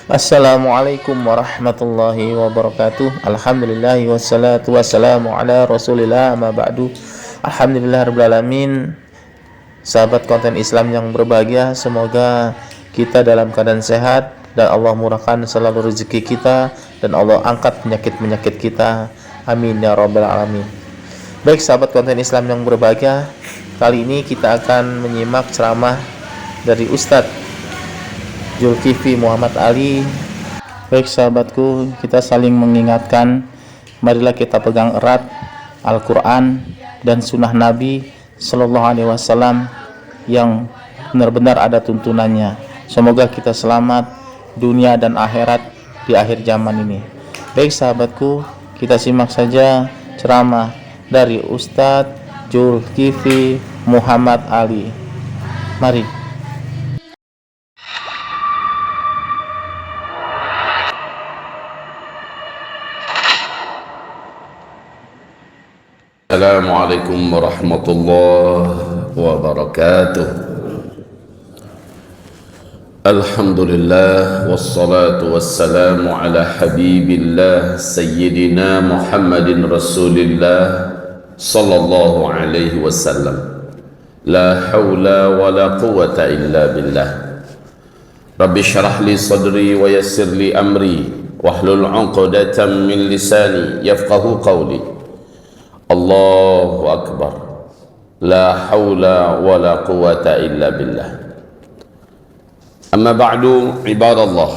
Assalamualaikum warahmatullahi wabarakatuh. Alhamdulillah wassalatu wassalamu ala rasulillah ma ba'du. Alhamdulillah rabbil alamin. Sahabat konten Islam yang berbahagia, semoga kita dalam keadaan sehat dan Allah murahkan selalu rezeki kita dan Allah angkat penyakit-penyakit kita. Amin ya rabbal alamin. Baik sahabat konten Islam yang berbahagia, kali ini kita akan menyimak ceramah dari Ustadz Zulkifli Muhammad Ali. Baik sahabatku, kita saling mengingatkan, marilah kita pegang erat Al-Quran dan Sunnah Nabi Sallallahu Alaihi Wasallam yang benar-benar ada tuntunannya. Semoga kita selamat dunia dan akhirat di akhir zaman ini. Baik sahabatku, kita simak saja ceramah dari Ustadz Zulkifli Muhammad Ali. Mari. Assalamualaikum warahmatullahi wabarakatuh. Alhamdulillah wassalatu wassalamu ala habibillah sayyidina Muhammadin Rasulillah sallallahu alaihi wasallam. La hawla wa la quwwata illa billah. Rabbi syrah li sadri wa yassir li amri wahlul 'uqdatam min lisani yafqahu qawli. Allahu Akbar. La hawla wa la quwwata illa billah. Amma ba'du, ibadallah.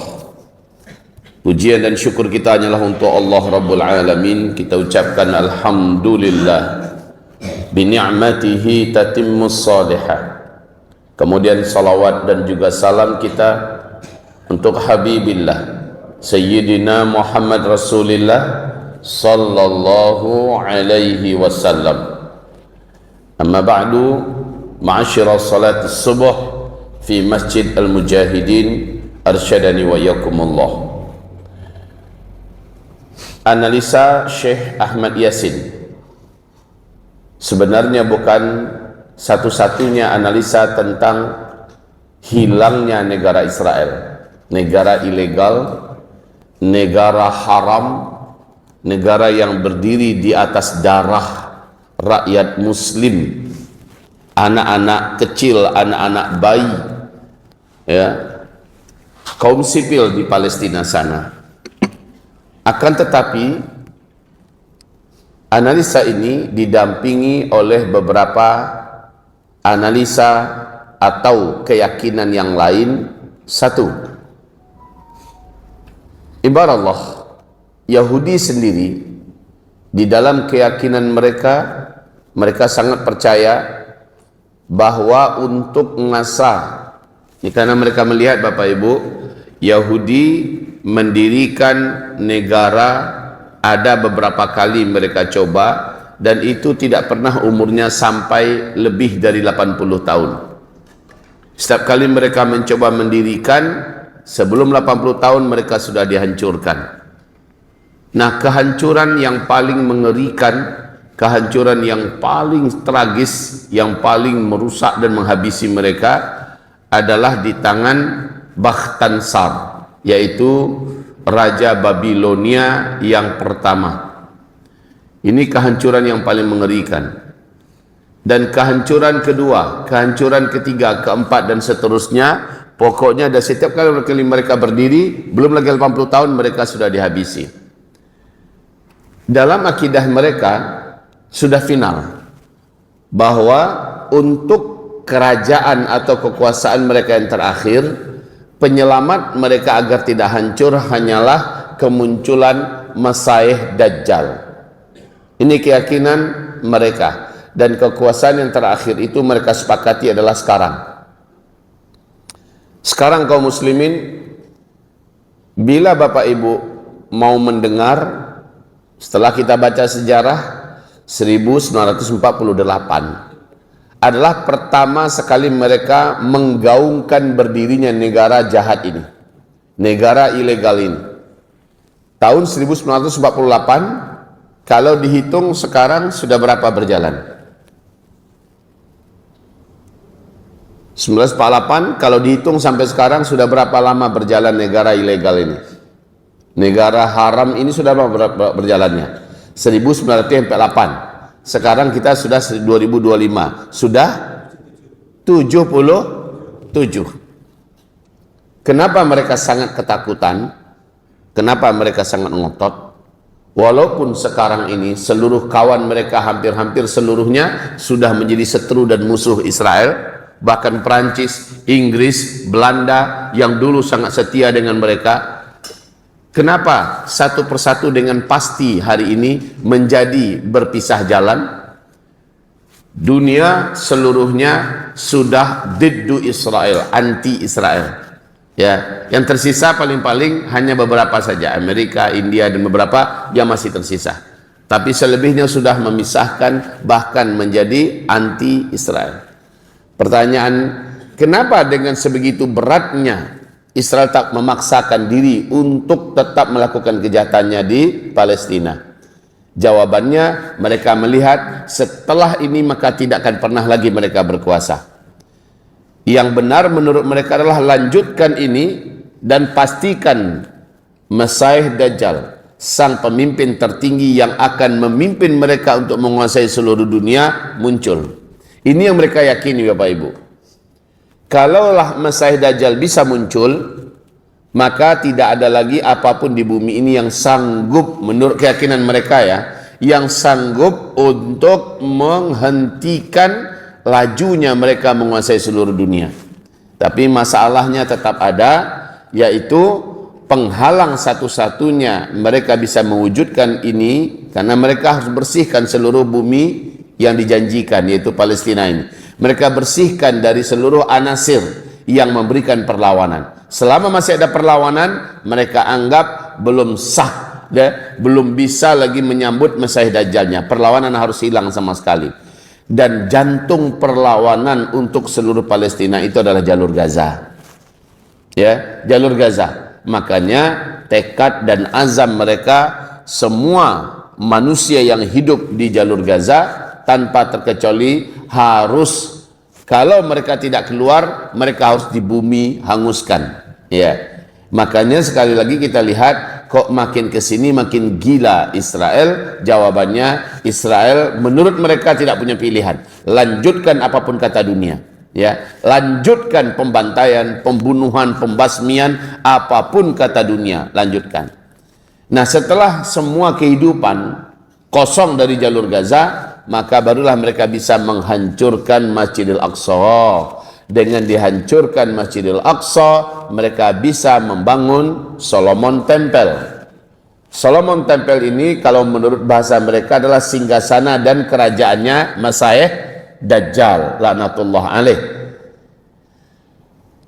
Pujian dan syukur kita hanyalah untuk Allah Rabbul Alamin. Kita ucapkan Alhamdulillah. Bini'matihi tatimmus salihah. Kemudian salawat dan juga salam kita untuk Habibillah Sayyidina Muhammad Rasulillah sallallahu alaihi wasallam. Amma ba'du, ma'asyira salat subuh fi Masjid Al-Mujahidin arsyadani wa yakumullah. Analisa Syekh Ahmad Yasin sebenarnya bukan satu-satunya analisa tentang hilangnya negara Israel, negara ilegal, negara haram, negara yang berdiri di atas darah rakyat muslim, anak-anak kecil, anak-anak bayi, ya, kaum sipil di Palestina sana. Akan tetapi analisa ini didampingi oleh beberapa analisa atau keyakinan yang lain. Satu, ibaratlah Yahudi sendiri di dalam keyakinan mereka sangat percaya bahwa untuk mengasah, ini karena mereka melihat Bapak Ibu, Yahudi mendirikan negara ada beberapa kali mereka coba dan itu tidak pernah umurnya sampai lebih dari 80 tahun. Setiap kali mereka mencoba mendirikan, sebelum 80 tahun mereka sudah dihancurkan. Nah, kehancuran yang paling mengerikan, kehancuran yang paling tragis, yang paling merusak dan menghabisi mereka adalah di tangan Bakhtansar, yaitu Raja Babilonia yang pertama. Ini kehancuran yang paling mengerikan. Dan kehancuran kedua, kehancuran ketiga, keempat dan seterusnya, pokoknya dari setiap kali mereka berdiri, belum lagi 80 tahun mereka sudah dihabisi. Dalam akidah mereka sudah final bahwa untuk kerajaan atau kekuasaan mereka yang terakhir, penyelamat mereka agar tidak hancur hanyalah kemunculan Masiih Dajjal. Ini keyakinan mereka, dan kekuasaan yang terakhir itu mereka sepakati adalah sekarang. Sekarang kaum muslimin, bila Bapak Ibu mau mendengar, setelah kita baca sejarah, 1948 adalah pertama sekali mereka menggaungkan berdirinya negara jahat ini, negara ilegal ini. Tahun 1948, kalau dihitung sekarang sudah berapa berjalan? 1948 kalau dihitung sampai sekarang sudah berapa lama berjalan negara ilegal ini? Negara haram ini sudah berapa berjalannya? 1948. Sekarang kita sudah 2025. Sudah 77. Kenapa mereka sangat ketakutan? Kenapa mereka sangat ngotot? Walaupun sekarang ini seluruh kawan mereka hampir-hampir seluruhnya sudah menjadi seteru dan musuh Israel, bahkan Perancis, Inggris, Belanda yang dulu sangat setia dengan mereka. Kenapa satu persatu dengan pasti hari ini menjadi berpisah jalan? Dunia seluruhnya sudah diddu Israel, anti Israel. Ya, yang tersisa paling-paling hanya beberapa saja, Amerika, India dan beberapa yang masih tersisa. Tapi selebihnya sudah memisahkan, bahkan menjadi anti Israel. Pertanyaan, kenapa dengan sebegitu beratnya Israel tak memaksakan diri untuk tetap melakukan kejahatannya di Palestina? Jawabannya, mereka melihat setelah ini maka tidak akan pernah lagi mereka berkuasa. Yang benar menurut mereka adalah lanjutkan ini dan pastikan Masiih Dajjal, sang pemimpin tertinggi yang akan memimpin mereka untuk menguasai seluruh dunia, muncul. Ini yang mereka yakini, Bapak Ibu. Kalaulah Masiih Dajjal bisa muncul, maka tidak ada lagi apapun di bumi ini yang sanggup, menurut keyakinan mereka ya, yang sanggup untuk menghentikan lajunya mereka menguasai seluruh dunia. Tapi masalahnya tetap ada, yaitu penghalang satu-satunya mereka bisa mewujudkan ini, karena mereka harus bersihkan seluruh bumi yang dijanjikan, yaitu Palestina ini. Mereka bersihkan dari seluruh anasir yang memberikan perlawanan. Selama masih ada perlawanan, mereka anggap belum sah, belum bisa lagi menyambut Masiih Dajjalnya. Perlawanan harus hilang sama sekali. Dan jantung perlawanan untuk seluruh Palestina itu adalah jalur Gaza. Ya, jalur Gaza. Makanya tekad dan azam mereka, semua manusia yang hidup di jalur Gaza tanpa terkecuali harus, kalau mereka tidak keluar, mereka harus di bumi hanguskan. Ya. Makanya sekali lagi kita lihat, kok makin kesini makin gila Israel. Jawabannya, Israel menurut mereka tidak punya pilihan. Lanjutkan apapun kata dunia, ya, lanjutkan pembantaian, pembunuhan, pembasmian, apapun kata dunia, lanjutkan. Nah, setelah semua kehidupan kosong dari jalur Gaza, maka barulah mereka bisa menghancurkan Masjidil Aqsa. Dengan dihancurkan Masjidil Aqsa, mereka bisa membangun Solomon Temple. Solomon Temple ini kalau menurut bahasa mereka adalah singgasana dan kerajaannya Masiih Dajjal laknatullah alaih.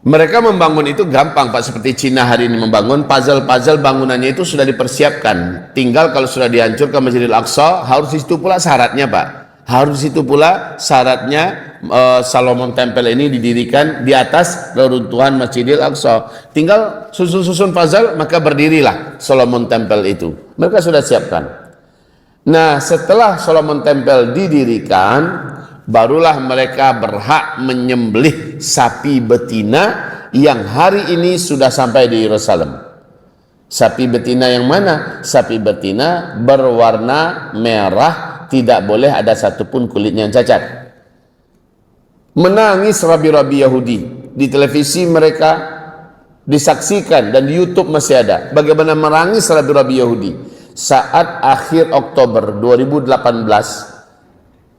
Mereka membangun itu gampang Pak, seperti Cina hari ini membangun puzzle-puzzle bangunannya itu sudah dipersiapkan. Tinggal kalau sudah dihancurkan Masjidil Aqsa, harus itu pula syaratnya Pak. Harus itu pula syaratnya Solomon Temple ini didirikan di atas reruntuhan Masjidil Aqsa. Tinggal susun-susun puzzle, maka berdirilah Solomon Temple itu. Mereka sudah siapkan. Nah, setelah Solomon Temple didirikan, barulah mereka berhak menyembelih sapi betina yang hari ini sudah sampai di Yerusalem. Sapi betina yang mana? Sapi betina berwarna merah, tidak boleh ada satupun kulitnya yang cacat. Menangis rabi-rabi Yahudi di televisi mereka disaksikan, dan di YouTube masih ada bagaimana menangis rabi-rabi Yahudi saat akhir Oktober 2018.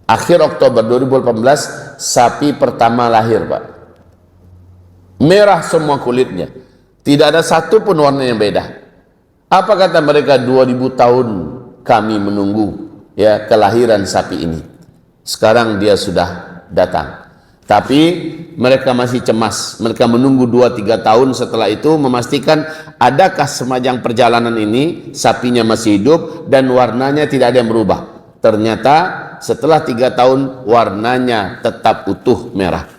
Akhir Oktober 2018 sapi pertama lahir Pak. Merah semua kulitnya, tidak ada satupun warna yang beda. Apa kata mereka? 2000 tahun kami menunggu ya kelahiran sapi ini. Sekarang dia sudah datang. Tapi mereka masih cemas. Mereka menunggu 2-3 tahun setelah itu memastikan adakah semajang perjalanan ini sapinya masih hidup dan warnanya tidak ada yang berubah. Ternyata setelah 3 tahun warnanya tetap utuh merah.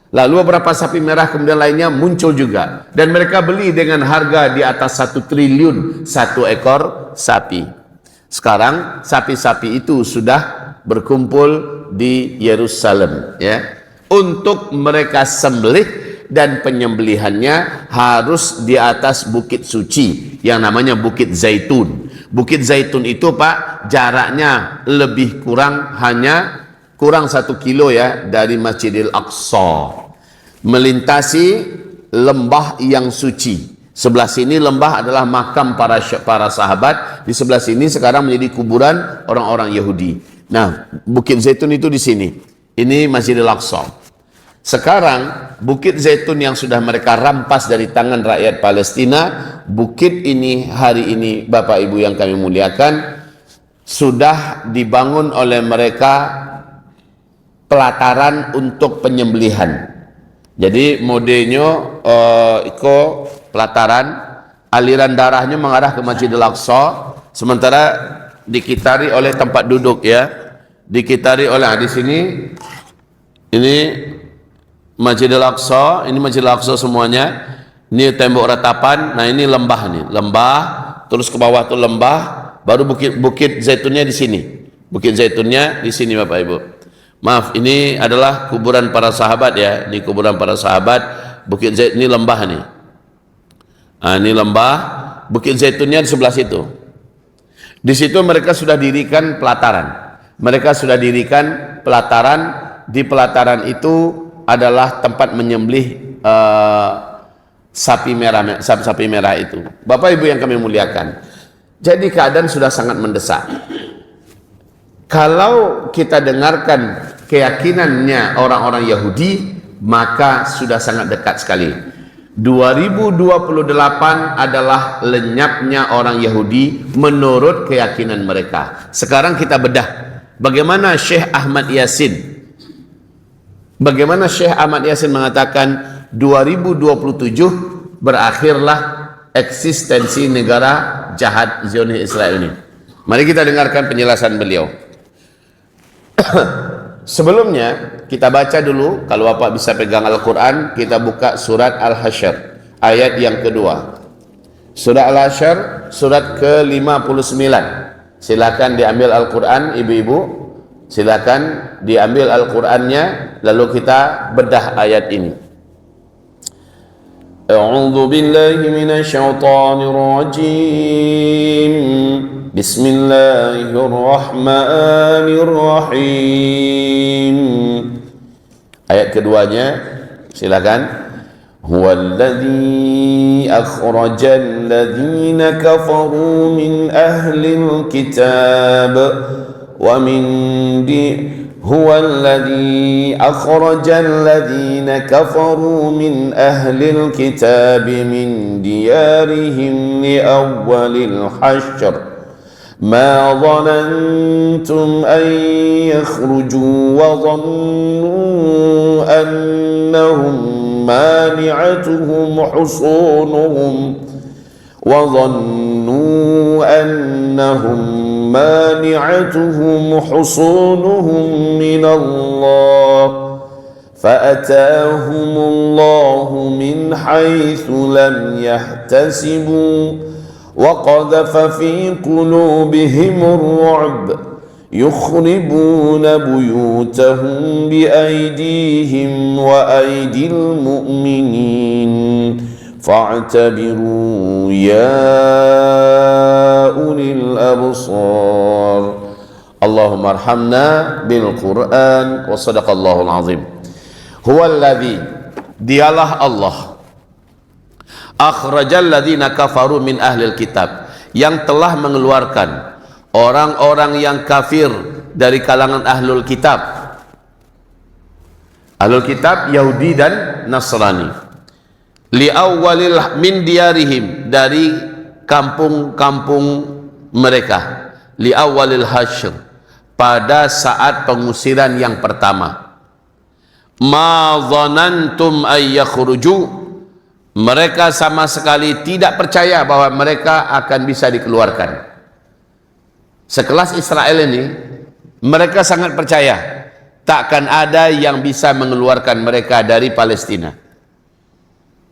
Lalu beberapa sapi merah kemudian lainnya muncul juga, dan mereka beli dengan harga di atas 1 triliun satu ekor sapi. Sekarang sapi-sapi itu sudah berkumpul di Yerusalem ya. untuk mereka sembelih, dan penyembelihannya harus di atas bukit suci yang namanya Bukit Zaitun. Bukit Zaitun itu Pak, jaraknya lebih kurang hanya 1 kilo ya dari Masjidil Aqsa, melintasi lembah yang suci. Sebelah sini lembah adalah makam para sahabat, di sebelah sini sekarang menjadi kuburan orang-orang Yahudi. Nah, Bukit Zaitun itu di sini. Ini Masjidil Aqsa. Sekarang Bukit Zaitun yang sudah mereka rampas dari tangan rakyat Palestina, bukit ini hari ini Bapak Ibu yang kami muliakan, sudah dibangun oleh mereka pelataran untuk penyembelihan. Jadi modelnya pelataran, aliran darahnya mengarah ke Masjidil Aqsa, sementara dikitari oleh tempat duduk ya, dikitari oleh di sini ini Masjidil Aqsa, ini Masjidil Aqsa semuanya. Ini tembok ratapan. Nah, ini lembah nih, lembah. Terus ke bawah tuh lembah. Baru bukit Zaitunnya di sini. Bukit Zaitunnya di sini Bapak Ibu. Maaf, ini adalah kuburan para sahabat ya. Ini kuburan para sahabat. Bukit Zaitun ini lembah nih. Nah, ini lembah. Bukit Zaitunnya di sebelah situ. Di situ mereka sudah dirikan pelataran. Mereka sudah dirikan pelataran. Di pelataran itu adalah tempat menyembelih sapi merah itu. Bapak Ibu yang kami muliakan, jadi keadaan sudah sangat mendesak. Kalau kita dengarkan keyakinannya orang-orang Yahudi, maka sudah sangat dekat sekali. 2028 adalah lenyapnya orang Yahudi menurut keyakinan mereka. Sekarang kita bedah bagaimana Syekh Ahmad Yasin. Bagaimana Syekh Ahmad Yasin mengatakan 2027 berakhirlah eksistensi negara jahat Zionis Israel ini. Mari kita dengarkan penjelasan beliau. Sebelumnya kita baca dulu, kalau Bapak bisa pegang Al-Quran, kita buka surat Al-Hasyr ayat yang kedua. Surat Al-Hasyr surat ke-59. Silakan diambil Al-Quran ibu-ibu. Silakan diambil Al-Qur'annya, lalu kita bedah ayat ini. A'udzu billahi minasyaitonir rajim. Bismillahirrahmanirrahim. Ayat keduanya, silakan. Huwallazi akhrajal ladzina kafaru min ahlil kitab هو الذي أخرج الذين كفروا من أهل الكتاب من ديارهم لأول الحشر ما ظننتم أن يخرجوا وظنوا أنهم مانعتهم حصونهم من الله فأتاهم الله من حيث لم يحتسبوا وقذف في قلوبهم الرعب يخربون بيوتهم بأيديهم وأيدي المؤمنين فاعتبروا يا أولي الأبصار اللهم ارحمنا بالقرآن وصدق الله العظيم. هو الذي dialah Allah akhrajal ladzina kafaru min ahlil kitab, yang telah mengeluarkan orang-orang yang kafir dari kalangan ahlul kitab. Ahlul kitab Yahudi dan Nasrani. Li awwalil min diyarihim, dari kampung-kampung mereka. Li awwalil hasyr, pada saat pengusiran yang pertama. Ma dhanantum ay yakhruju, mereka sama sekali tidak percaya bahwa mereka akan bisa dikeluarkan. Sekelas Israel ini, mereka sangat percaya takkan ada yang bisa mengeluarkan mereka dari Palestina,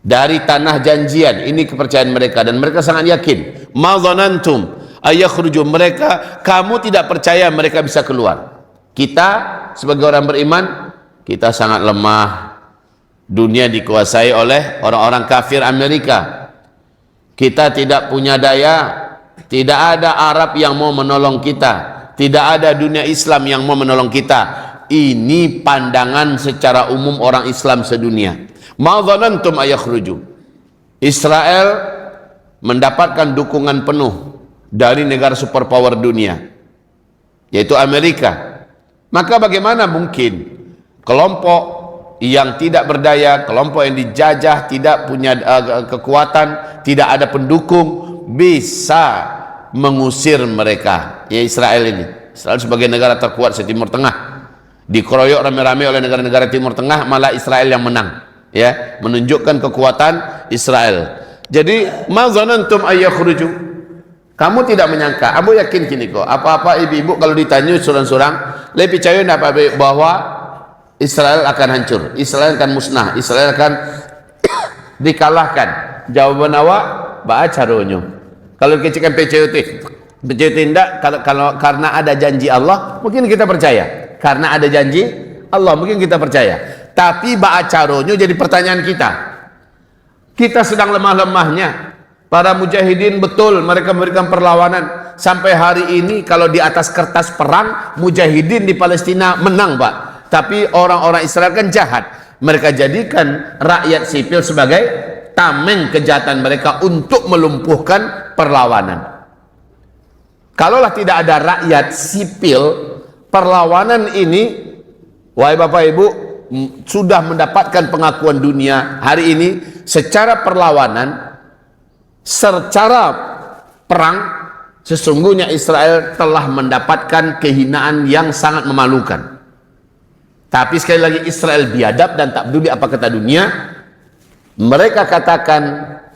dari tanah janjian. Ini kepercayaan mereka, dan mereka sangat yakin. Ma dhanantum ay yakhruju, mereka, kamu tidak percaya mereka bisa keluar. Kita sebagai orang beriman kita sangat lemah. Dunia dikuasai oleh orang-orang kafir Amerika. Kita tidak punya daya. Tidak ada Arab yang mau menolong kita. Tidak ada dunia Islam yang mau menolong kita. Ini pandangan secara umum orang Islam sedunia. Ma dhanantum ayakhruju. Israel mendapatkan dukungan penuh dari negara superpower dunia, yaitu Amerika. Maka bagaimana mungkin kelompok yang tidak berdaya, kelompok yang dijajah, tidak punya kekuatan, tidak ada pendukung, bisa mengusir mereka, ya Israel ini. Israel sebagai negara terkuat se-Timur Tengah, dikeroyok rame-rame oleh negara-negara Timur Tengah, malah Israel yang menang, ya, menunjukkan kekuatan Israel. Jadi ma zanantum ayakhruju, kamu tidak menyangka, aku yakin kini kok, apa-apa ibu-ibu kalau ditanya surang-surang, lebih percaya apa bahwa Israel akan hancur, Israel akan musnah, Israel akan dikalahkan. Jawaban awak baca caranya. Kalau kita percaya tidak, kalau karena ada janji Allah, mungkin kita percaya. Karena ada janji Allah, mungkin kita percaya. Tapi baca caranya jadi pertanyaan kita. Kita sedang lemah-lemahnya. Para mujahidin betul mereka memberikan perlawanan. Sampai hari ini kalau di atas kertas perang, mujahidin di Palestina menang, Pak. Tapi orang-orang Israel kan jahat. Mereka jadikan rakyat sipil sebagai tameng kejahatan mereka untuk melumpuhkan perlawanan. Kalaulah tidak ada rakyat sipil, perlawanan ini, wahai Bapak Ibu, sudah mendapatkan pengakuan dunia hari ini secara perlawanan, secara perang. Sesungguhnya Israel telah mendapatkan kehinaan yang sangat memalukan. Tapi sekali lagi Israel biadab dan tak peduli apa kata dunia. Mereka katakan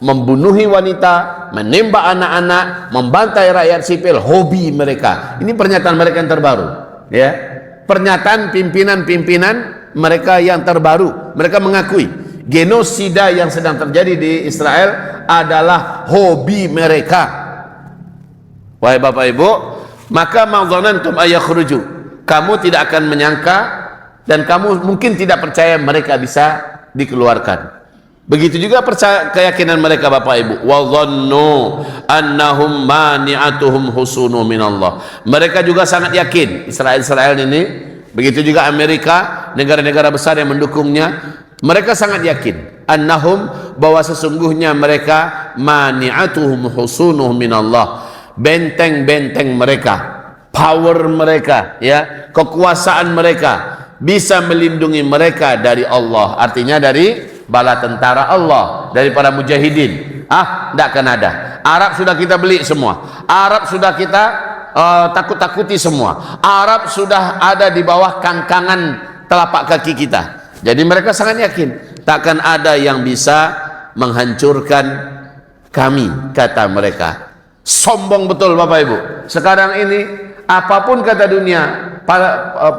membunuhi wanita, menembak anak-anak, membantai rakyat sipil, hobi mereka. Ini pernyataan mereka yang terbaru, ya. Pernyataan pimpinan-pimpinan mereka yang terbaru. Mereka mengakui genosida yang sedang terjadi di Israel adalah hobi mereka. Wahai Bapak Ibu, maka ma dhanantum ayakhruju, kamu tidak akan menyangka dan kamu mungkin tidak percaya mereka bisa dikeluarkan. Begitu juga percaya keyakinan mereka Bapak Ibu. Wa dhannu annahum mani'atuhum husunu minallah. Mereka juga sangat yakin, Israel ini, begitu juga Amerika, negara-negara besar yang mendukungnya, mereka sangat yakin annahum, bahwa sesungguhnya mereka mani'atuhum husunu minallah. Benteng-benteng mereka, power mereka, ya, kekuasaan mereka bisa melindungi mereka dari Allah. Artinya dari bala tentara Allah, dari para mujahidin. Tidak akan ada. Arab sudah kita beli semua. Arab sudah kita takut-takuti semua. Arab sudah ada di bawah kangkangan telapak kaki kita. Jadi mereka sangat yakin takkan ada yang bisa menghancurkan kami, kata mereka. Sombong betul Bapak Ibu. Sekarang ini apapun kata dunia,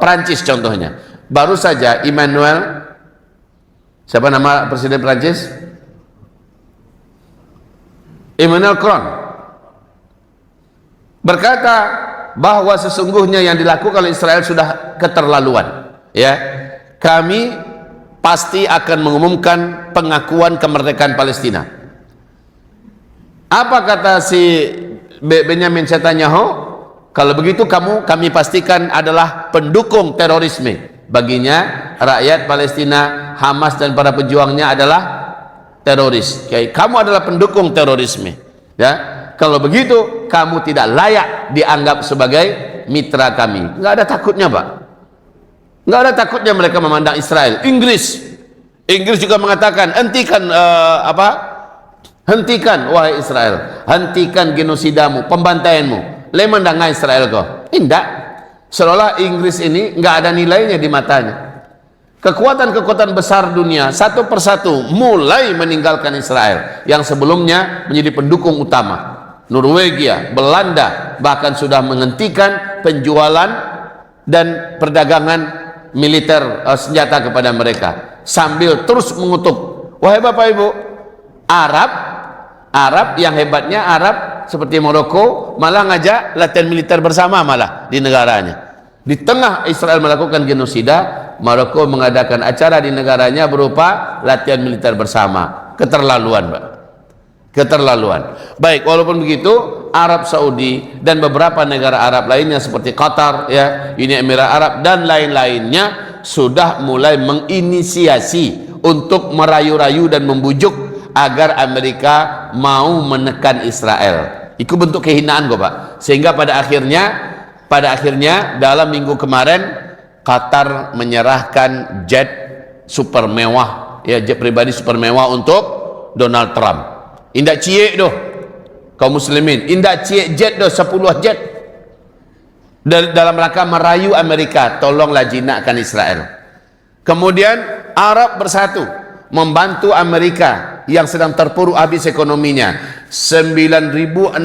Perancis contohnya, baru saja Emmanuel, siapa nama Presiden Prancis? Emmanuel Macron berkata bahwa sesungguhnya yang dilakukan oleh Israel sudah keterlaluan. Ya, kami pasti akan mengumumkan pengakuan kemerdekaan Palestina. Apa kata si Benjamin Netanyahu? Kalau begitu kami pastikan adalah pendukung terorisme. Baginya rakyat Palestina, Hamas dan para pejuangnya adalah teroris. Kamu adalah pendukung terorisme, ya. Kalau begitu kamu tidak layak dianggap sebagai mitra kami. Nggak ada takutnya, Pak. Nggak ada takutnya mereka memandang Israel. Inggris juga mengatakan hentikan wahai Israel, hentikan genosidamu, pembantaianmu. Lemandang Israel kau. Tidak. Seolah Inggris ini nggak ada nilainya di matanya. Kekuatan-kekuatan besar dunia satu persatu mulai meninggalkan Israel yang sebelumnya menjadi pendukung utama. Norwegia, Belanda bahkan sudah menghentikan penjualan dan perdagangan militer senjata kepada mereka sambil terus mengutuk. Wahai Bapak Ibu, Arab yang hebatnya, Arab seperti Maroko malah ngajak latihan militer bersama malah di negaranya. Di tengah Israel melakukan genosida, Maroko mengadakan acara di negaranya berupa latihan militer bersama. Keterlaluan, Pak. Keterlaluan. Baik, walaupun begitu, Arab Saudi dan beberapa negara Arab lainnya seperti Qatar, ya, Uni Emirat Arab dan lain-lainnya sudah mulai menginisiasi untuk merayu-rayu dan membujuk agar Amerika mau menekan Israel. Itu bentuk kehinaan kok, Pak. Sehingga pada akhirnya dalam minggu kemarin Qatar menyerahkan jet super mewah, ya, jet pribadi super mewah untuk Donald Trump. Indak ciek doh kaum muslimin, indak ciek jet doh 10 jet dalam rangka merayu Amerika, tolonglah jinakkan Israel. Kemudian Arab bersatu membantu Amerika yang sedang terpuruk habis ekonominya. 9.600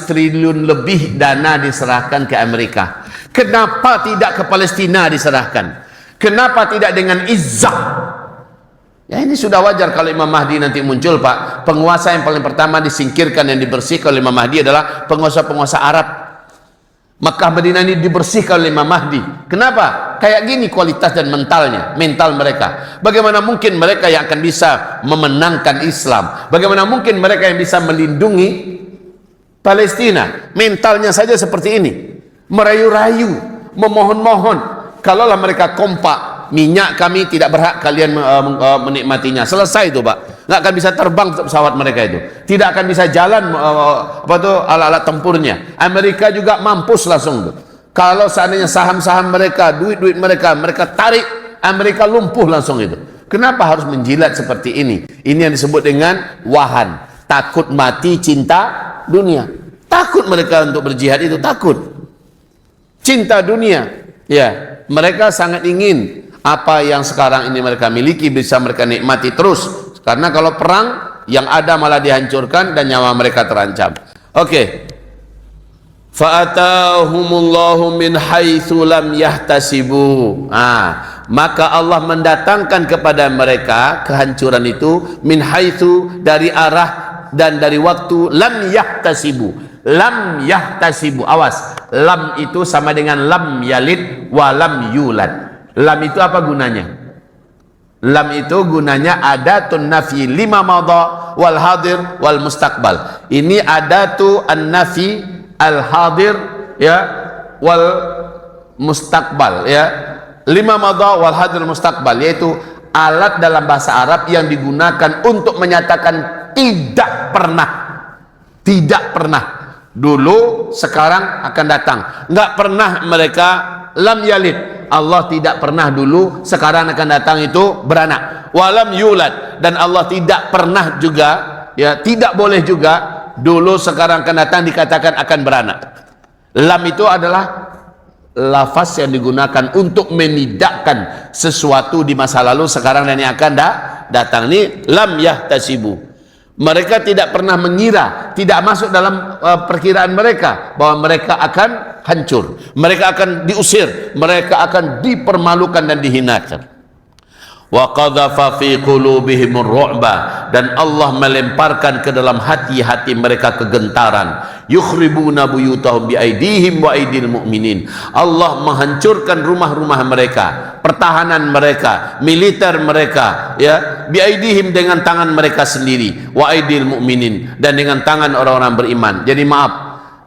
triliun lebih dana diserahkan ke Amerika. Kenapa tidak ke Palestina diserahkan? Kenapa tidak dengan izzah? Ya, ini sudah wajar kalau Imam Mahdi nanti muncul, Pak. Penguasa yang paling pertama disingkirkan dan dibersihkan oleh Imam Mahdi adalah penguasa-penguasa Arab. Makkah Madinah ini dibersihkan oleh Imam Mahdi. Kenapa? Kayak gini kualitas dan mental mereka. Bagaimana mungkin mereka yang akan bisa memenangkan Islam? Bagaimana mungkin mereka yang bisa melindungi Palestina? Mentalnya saja seperti ini. Merayu-rayu, memohon-mohon. Kalaulah mereka kompak, minyak kami tidak berhak kalian menikmatinya. Selesai itu, Pak. Nggak akan bisa terbang pesawat mereka itu. Tidak akan bisa jalan alat-alat tempurnya. Amerika juga mampus langsung tuh. Kalau seandainya saham-saham mereka, duit-duit mereka tarik, Amerika lumpuh langsung itu. Kenapa harus menjilat seperti ini? Ini yang disebut dengan wahan. Takut mati, cinta dunia. Takut mereka untuk berjihad itu, takut. Cinta dunia. Ya, mereka sangat ingin apa yang sekarang ini mereka miliki bisa mereka nikmati terus. Karena kalau perang yang ada malah dihancurkan dan nyawa mereka terancam. Oke. Fa'atahumullahu min haitsu lam yahtasibu. Maka Allah mendatangkan kepada mereka kehancuran itu min haitsu, dari arah dan dari waktu lam yahtasibu. Lam yahtasibu. Awas. Lam itu sama dengan lam yalid wa lam yulad. Lam itu apa gunanya? Lam itu gunanya adatun nafi lima madha wal hadir wal mustaqbal. Ini adatu an-nafi al hadir, ya, wal mustaqbal, ya. Lima madha wal hadir mustaqbal, yaitu alat dalam bahasa Arab yang digunakan untuk menyatakan tidak pernah. Tidak pernah. Dulu, sekarang, akan datang. Enggak pernah mereka lam yalid. Allah tidak pernah dulu, sekarang akan datang itu beranak. Walam yulad, dan Allah tidak pernah juga, ya, tidak boleh juga dulu, sekarang akan datang dikatakan akan beranak. Lam itu adalah lafaz yang digunakan untuk menidakkan sesuatu di masa lalu, sekarang dan yang akan datang. Ini lam yahtasibu. Mereka tidak pernah mengira, tidak masuk dalam perkiraan mereka bahwa mereka akan hancur, mereka akan diusir, mereka akan dipermalukan dan dihinakan. Wa qadhafa fi qulubihimur ru'ba, dan Allah melemparkan ke dalam hati-hati mereka kegentaran. Yukhribuna buyutahum biaidihim wa aidil mu'minin. Allah menghancurkan rumah-rumah mereka, pertahanan mereka, militer mereka, ya, biaidihim, dengan tangan mereka sendiri, wa aidil mu'minin, dan dengan tangan orang-orang beriman. Jadi maaf,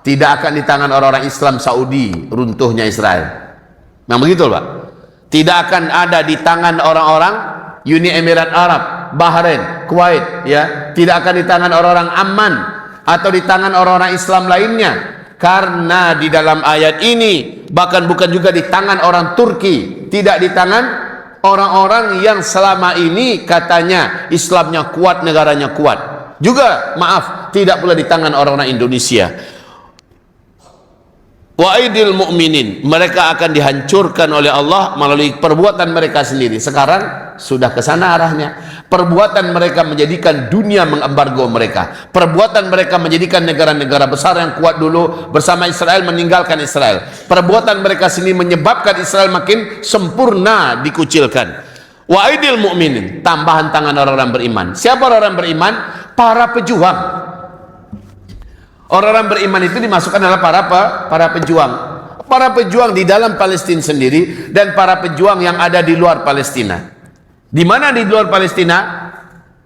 tidak akan di tangan orang-orang Islam Saudi runtuhnya Israel. Memang begitu, Pak. Tidak akan ada di tangan orang-orang Uni Emirat Arab, Bahrain, Kuwait, ya. Tidak akan di tangan orang-orang Amman atau di tangan orang-orang Islam lainnya. Karena di dalam ayat ini, bahkan bukan juga di tangan orang Turki, tidak di tangan orang-orang yang selama ini katanya Islamnya kuat, negaranya kuat. Juga maaf, tidak pula di tangan orang-orang Indonesia. Wa aidil mu'minin, mereka akan dihancurkan oleh Allah melalui perbuatan mereka sendiri. Sekarang sudah ke sana arahnya. Perbuatan mereka menjadikan dunia mengembargo mereka. Perbuatan mereka menjadikan negara-negara besar yang kuat dulu bersama Israel meninggalkan Israel. Perbuatan mereka sendiri menyebabkan Israel makin sempurna dikucilkan. Wa aidil mu'minin, tambahan tangan orang-orang beriman. Siapa orang-orang beriman? Para pejuang. Orang-orang beriman itu dimasukkan adalah para pejuang. para pejuang di dalam Palestina sendiri dan para pejuang yang ada di luar Palestina. Di mana di luar Palestina?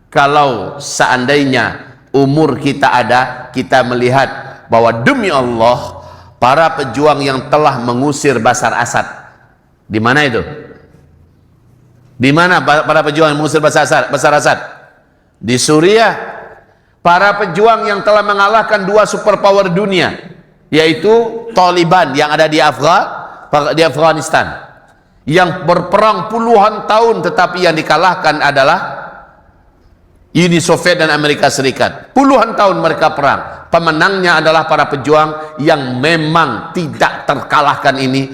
Kalau seandainya umur kita ada, kita melihat bahwa demi Allah, para pejuang yang telah mengusir Bashar Assad, di mana itu? Di mana para pejuang yang mengusir Bashar Assad? Di Suriah. Para pejuang yang telah mengalahkan dua superpower dunia, yaitu Taliban yang ada di Afghanistan, yang berperang puluhan tahun, tetapi yang dikalahkan adalah Uni Soviet dan Amerika Serikat. Puluhan tahun mereka perang. Pemenangnya adalah para pejuang yang memang tidak terkalahkan ini.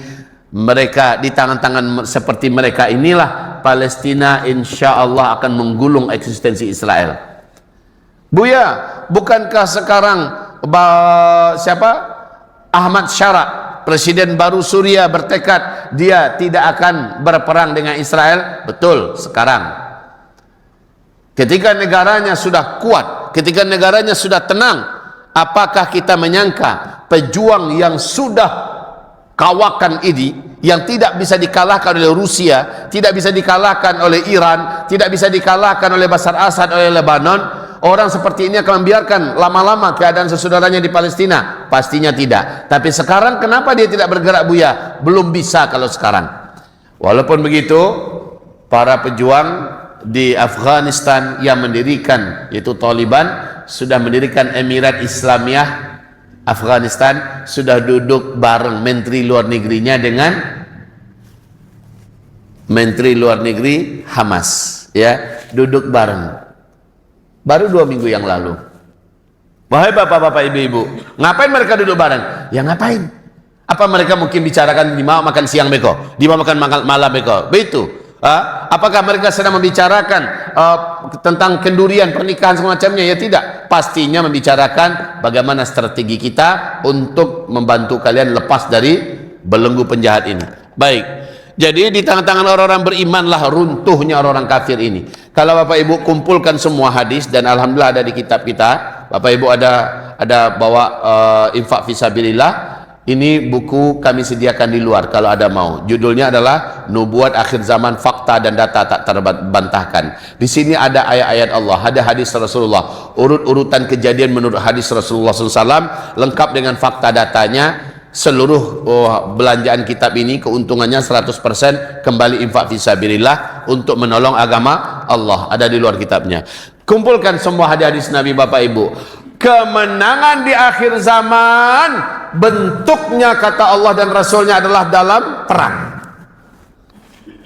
Mereka, di tangan-tangan seperti mereka inilah Palestina insya Allah akan menggulung eksistensi Israel. Buya, bukankah sekarang Ahmad Syara, presiden baru Suriah, bertekad dia tidak akan berperang dengan Israel? Betul, sekarang. Ketika negaranya sudah kuat, ketika negaranya sudah tenang, apakah kita menyangka pejuang yang sudah kawakan ini, yang tidak bisa dikalahkan oleh Rusia, tidak bisa dikalahkan oleh Iran, tidak bisa dikalahkan oleh Bashar Assad, oleh Lebanon, orang seperti ini akan membiarkan lama-lama keadaan sesaudaranya di Palestina? Pastinya tidak. Tapi sekarang kenapa dia tidak bergerak, Buya? Belum bisa kalau sekarang. Walaupun begitu, para pejuang di Afghanistan yang mendirikan, yaitu Taliban, sudah mendirikan Emirat Islamiyah Afghanistan, sudah duduk bareng Menteri Luar Negerinya dengan Menteri Luar Negeri Hamas, ya, duduk bareng. Baru 2 minggu yang lalu. Wahai bapak-bapak, ibu-ibu, ngapain mereka duduk bareng? Ya ngapain? Apa mereka mungkin bicarakan di mau makan siang beko, di mau makan malam beko? Begitu. Apakah mereka sedang membicarakan tentang kendurian, pernikahan semacamnya? Ya tidak. Pastinya membicarakan bagaimana strategi kita untuk membantu kalian lepas dari belenggu penjahat ini. Baik. Jadi di tangan-tangan orang-orang berimanlah runtuhnya orang-orang kafir ini. Kalau Bapak Ibu kumpulkan semua hadis, dan alhamdulillah ada di kitab kita. Bapak Ibu ada bawa infak fisabilillah. Ini buku kami sediakan di luar kalau ada mau. Judulnya adalah Nubuat Akhir Zaman, Fakta dan Data Tak Terbantahkan. Di sini ada ayat-ayat Allah, ada hadis Rasulullah, urut-urutan kejadian menurut hadis Rasulullah SAW, lengkap dengan fakta datanya. Seluruh belanjaan kitab ini keuntungannya 100% kembali infak fisabilillah untuk menolong agama Allah. Ada di luar kitabnya. Kumpulkan semua hadis Nabi, Bapak Ibu. Kemenangan di akhir zaman bentuknya, kata Allah dan Rasulnya, adalah dalam perang.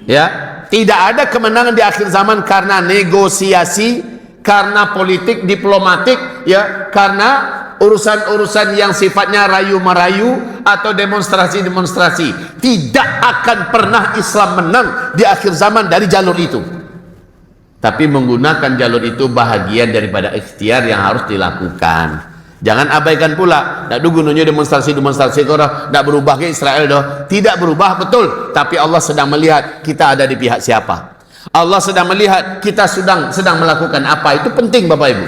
Ya, tidak ada kemenangan di akhir zaman karena negosiasi, karena politik diplomatik, ya, karena urusan-urusan yang sifatnya rayu-merayu atau demonstrasi-demonstrasi. Tidak akan pernah Islam menang di akhir zaman dari jalur itu. Tapi menggunakan jalur itu bahagian daripada ikhtiar yang harus dilakukan. Jangan abaikan pula. Nak gunanya demonstrasi-demonstrasi korang nak berubah ke Israel doh. Tidak berubah, betul. Tapi Allah sedang melihat kita ada di pihak siapa. Allah sedang melihat kita sedang melakukan apa. Itu penting, Bapak Ibu.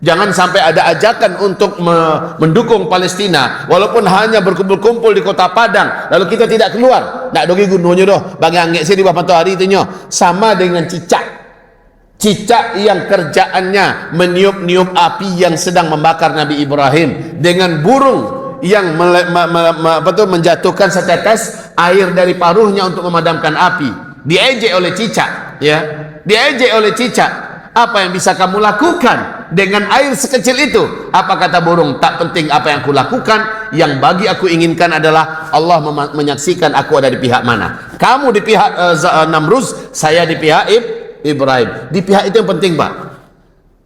Jangan sampai ada ajakan untuk mendukung Palestina walaupun hanya berkumpul-kumpul di kota Padang, lalu kita tidak keluar. Nak dogi gunungnya doh, bagi anggek sih di bawah matahari itu nyo. Sama dengan cicak. Cicak yang kerjaannya meniup-niup api yang sedang membakar Nabi Ibrahim, dengan burung yang menjatuhkan setetes air dari paruhnya untuk memadamkan api. Diejek oleh cicak, ya. Diejek oleh cicak. Apa yang bisa kamu lakukan dengan air sekecil itu? Apa kata burung? Tak penting apa yang aku lakukan, yang bagi aku inginkan adalah Allah menyaksikan aku ada di pihak mana. Kamu di pihak Namruz, saya di pihak Ibrahim. Di pihak itu yang penting, Pak.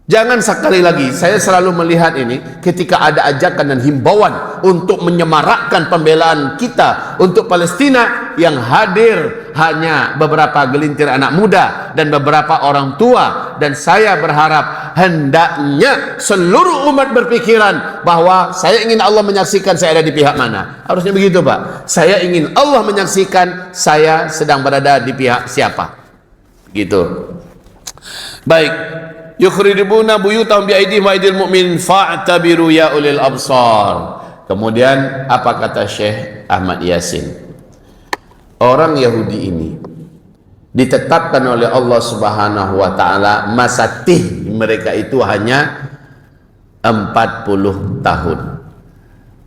Jangan sekali lagi, saya selalu melihat ini ketika ada ajakan dan himbauan untuk menyemarakkan pembelaan kita untuk Palestina, yang hadir hanya beberapa gelintir anak muda dan beberapa orang tua. Dan saya berharap hendaknya seluruh umat berpikiran bahwa saya ingin Allah menyaksikan saya ada di pihak mana. Harusnya begitu, Pak. Saya ingin Allah menyaksikan saya sedang berada di pihak siapa. Gitu. Baik. Yukhridibuna buyutahum biaidihim wa aidil mu'min fa'tabiru ya ulil absar. Kemudian apa kata Syekh Ahmad Yasin? Orang Yahudi ini ditetapkan oleh Allah Subhanahu wa taala masa tih mereka itu hanya 40 tahun.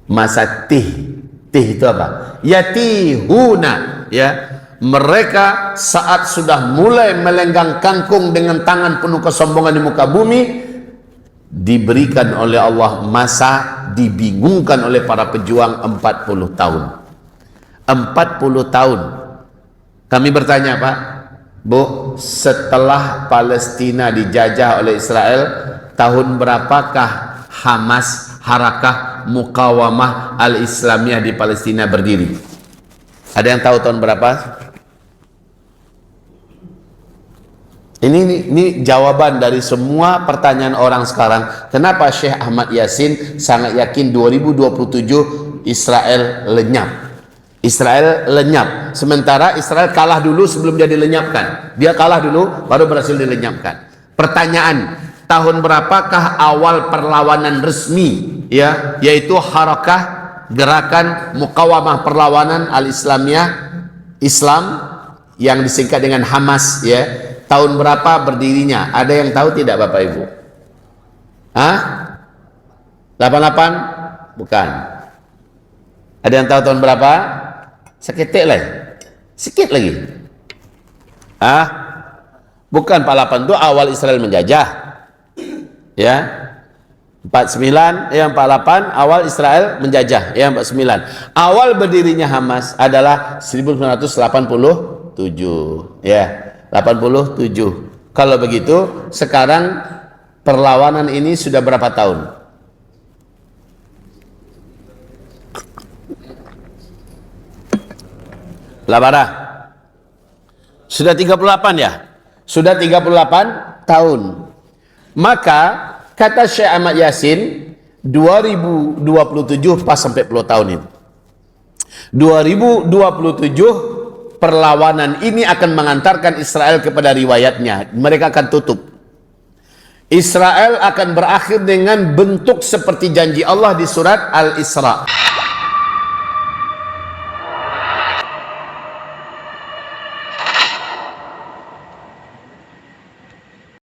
Masa tih itu apa? Yatihuna, ya. Mereka saat sudah mulai melenggang kangkung dengan tangan penuh kesombongan di muka bumi, diberikan oleh Allah masa dibingungkan oleh para pejuang 40 tahun. 40 tahun. Kami bertanya, Pak, Bu, setelah Palestina dijajah oleh Israel, tahun berapakah Hamas, Harakah Muqawamah Al-Islamiyah di Palestina berdiri? Ada yang tahu tahun berapa? Ini jawaban dari semua pertanyaan orang sekarang. Kenapa Syekh Ahmad Yasin sangat yakin 2027 Israel lenyap? Israel lenyap. Sementara Israel kalah dulu sebelum dia dilenyapkan. Dia kalah dulu baru berhasil dilenyapkan. Pertanyaan, tahun berapakah awal perlawanan resmi, ya, yaitu harakah gerakan mukawamah perlawanan al-Islamiyah, Islam yang disingkat dengan Hamas, ya. Tahun berapa berdirinya? Ada yang tahu tidak Bapak Ibu? Hah? 88? Bukan. Ada yang tahu tahun berapa? Seketik lagi. Sikit lagi. Ah? Bukan 48 itu awal Israel menjajah. Ya. 49, yang 48 awal Israel menjajah, yang 49. Awal berdirinya Hamas adalah 1987, ya. 87. Kalau begitu, sekarang perlawanan ini sudah berapa tahun? Labara. Sudah 38 ya? Sudah 38 tahun. Maka kata Syekh Ahmad Yasin, 2027 pas sampai 10 tahun ini. 2027 perlawanan ini akan mengantarkan Israel kepada riwayatnya. Mereka akan tutup. Israel akan berakhir dengan bentuk seperti janji Allah di surat Al-Isra.